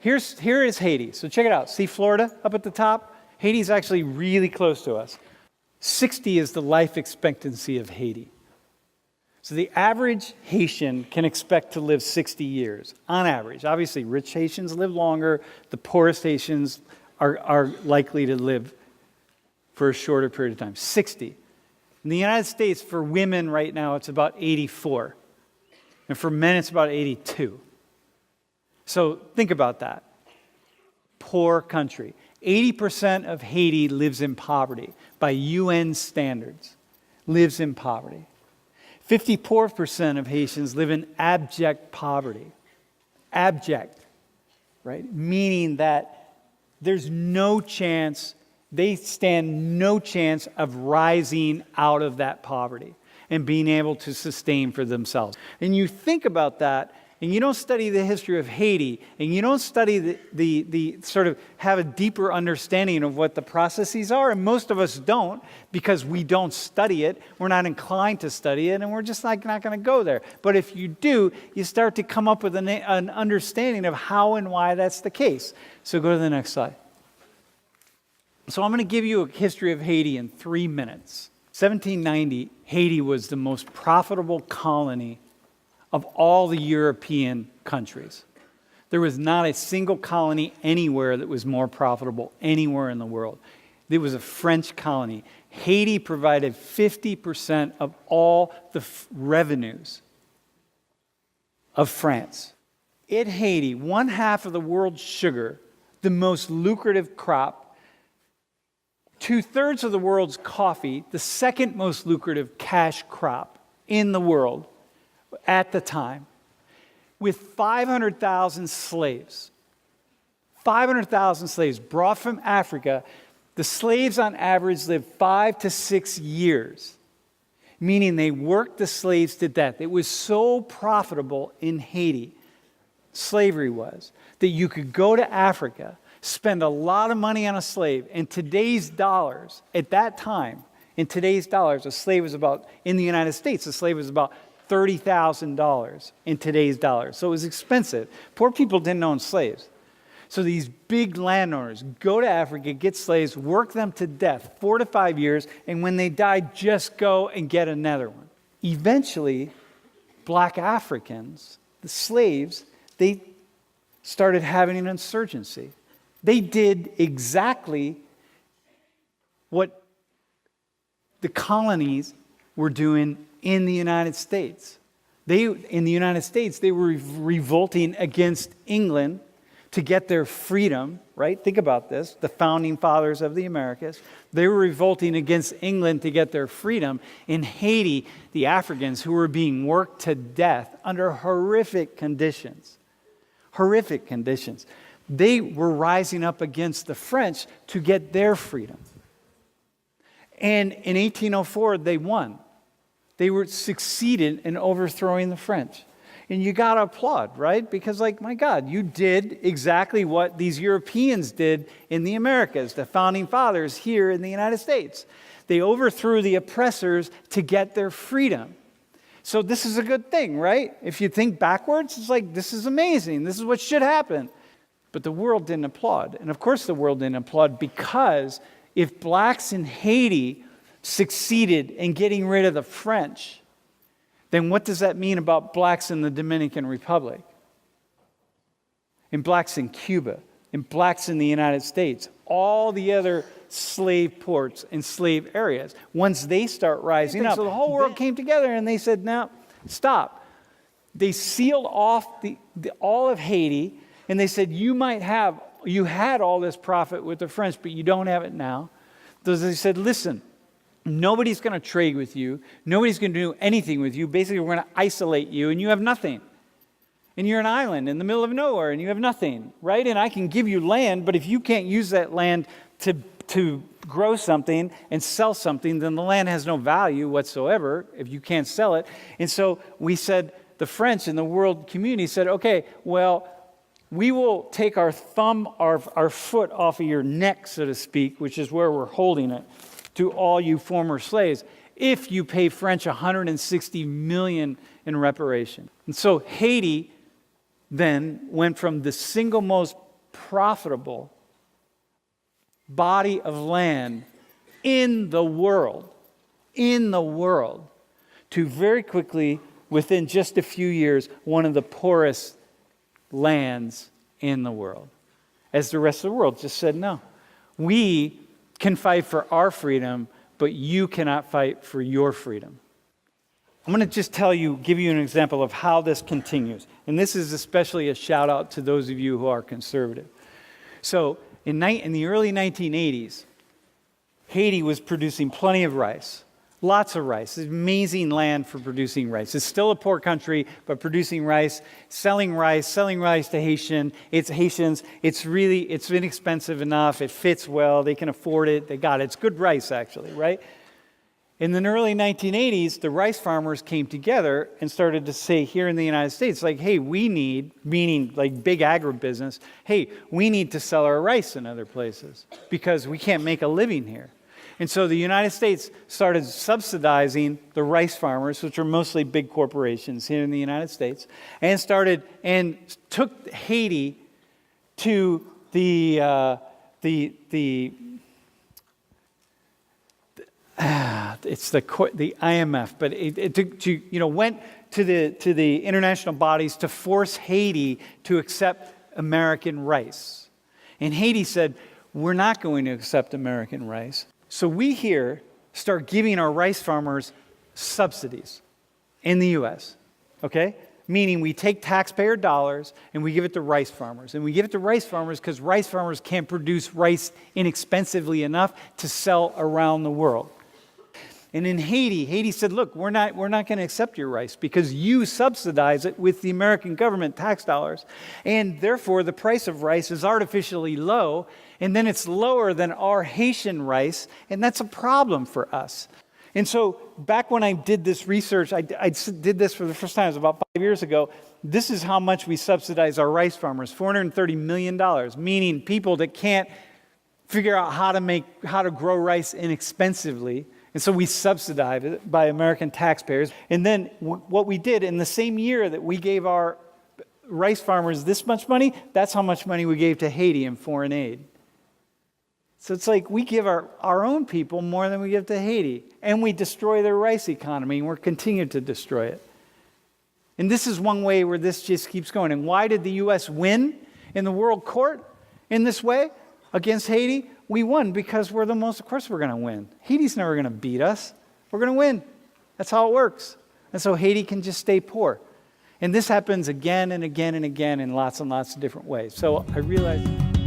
Here is Haiti. So check it out. See Florida up at the top? Haiti's actually really close to us. 60 is the life expectancy of Haiti. So the average Haitian can expect to live 60 years, on average. Obviously, rich Haitians live longer. The poorest Haitians are likely to live for a shorter period of time. 60. In the United States, for women right now, it's about 84. And for men, it's about 82. So think about that. Poor country. 80% of Haiti lives in poverty by UN standards, lives in poverty. 54% of Haitians live in abject poverty. Abject, right? Meaning that there's no chance, they stand no chance of rising out of that poverty and being able to sustain for themselves. And you think about that, and you don't study the history of Haiti, and you don't study the sort of have a deeper understanding of what the processes are, and most of us don't because we don't study it, we're not inclined to study it, and we're just not going to go there. But if you do, you start to come up with an understanding of how and why that's the case. So go to the next slide. So I'm going to give you a history of Haiti in 3 minutes. 1790, Haiti was the most profitable colony of all the European countries. There was not a single colony anywhere that was more profitable anywhere in the world. It was a French colony. Haiti provided 50% of all the revenues of France. In Haiti, 1/2 of the world's sugar, the most lucrative crop, 2/3 of the world's coffee, the second most lucrative cash crop in the world, at the time, with 500,000 slaves. 500,000 slaves brought from Africa. The slaves on average lived 5 to 6 years, meaning they worked the slaves to death. It was so profitable in Haiti, slavery was, that you could go to Africa, spend a lot of money on a slave. In today's dollars, at that time, in today's dollars, a slave was about, in the United States, a slave was about $30,000 in today's dollars. So it was expensive. Poor people didn't own slaves. So these big landowners go to Africa, get slaves, work them to death, 4 to 5 years, and when they die, just go and get another one. Eventually, black Africans, the slaves, they started having an insurgency. They did exactly what the colonies were doing in the United States. In the United States, they were revolting against England to get their freedom, right? Think about this, the founding fathers of the Americas. They were revolting against England to get their freedom. In Haiti, the Africans who were being worked to death under horrific conditions, they were rising up against the French to get their freedom. And in 1804, they won. They were succeeded in overthrowing the French. And you got to applaud, right? Because, like, my God, you did exactly what these Europeans did in the Americas, the founding fathers here in the United States. They overthrew the oppressors to get their freedom. So this is a good thing, right? If you think backwards, it's like, this is amazing. This is what should happen. But the world didn't applaud. And of course the world didn't applaud because if blacks in Haiti succeeded in getting rid of the French, then what does that mean about blacks in the Dominican Republic? And blacks in Cuba, and blacks in the United States, all the other slave ports and slave areas, once they start rising up. So the whole world came together and they said, no, stop. They sealed off all of Haiti, and they said, you had all this profit with the French, but you don't have it now. So they said, listen, nobody's going to trade with you. Nobody's going to do anything with you. Basically, we're going to isolate you, and you have nothing. And you're an island in the middle of nowhere, and you have nothing, right? And I can give you land, but if you can't use that land to grow something and sell something, then the land has no value whatsoever if you can't sell it. And so we said, the French and the world community said, okay, well, we will take our thumb, our foot off of your neck, so to speak, which is where we're holding it, to all you former slaves, if you pay French $160 million in reparation. And so Haiti then went from the single most profitable body of land in the world, to very quickly, within just a few years, one of the poorest lands in the world. As the rest of the world just said, no, we can fight for our freedom, but you cannot fight for your freedom. I'm going to just give you an example of how this continues. And this is especially a shout out to those of you who are conservative. So in the early 1980s, Haiti was producing plenty of rice, lots of rice. It's amazing land for producing rice. It's still a poor country, but producing rice, selling rice to Haitians. It's inexpensive enough. It fits well. They can afford it. They got it. It's good rice, actually, right? In the early 1980s, the rice farmers came together and started to say here in the United States, like, hey, we need, meaning like big agribusiness, hey, we need to sell our rice in other places because we can't make a living here. And so the United States started subsidizing the rice farmers, which are mostly big corporations here in the United States, and took Haiti to the IMF, but went to the international bodies to force Haiti to accept American rice. And Haiti said, we're not going to accept American rice. So we here start giving our rice farmers subsidies in the U.S., okay? Meaning we take taxpayer dollars and we give it to rice farmers. And we give it to rice farmers because rice farmers can't produce rice inexpensively enough to sell around the world. And in Haiti said, look, we're not going to accept your rice because you subsidize it with the American government tax dollars. And therefore, the price of rice is artificially low. And then it's lower than our Haitian rice. And that's a problem for us. And so back when I did this research, I did this for the first time, it was about 5 years ago. This is how much we subsidize our rice farmers, $430 million, meaning people that can't figure out how to grow rice inexpensively. And so we subsidize it by American taxpayers. And then what we did in the same year that we gave our rice farmers this much money, that's how much money we gave to Haiti in foreign aid. So it's like we give our own people more than we give to Haiti. And we destroy their rice economy, and we're continuing to destroy it. And this is one way where this just keeps going. And why did the U.S. win in the world court in this way against Haiti? We won because we're the most, of course we're going to win. Haiti's never going to beat us. We're going to win. That's how it works. And so Haiti can just stay poor. And this happens again and again and again in lots and lots of different ways. So I realized...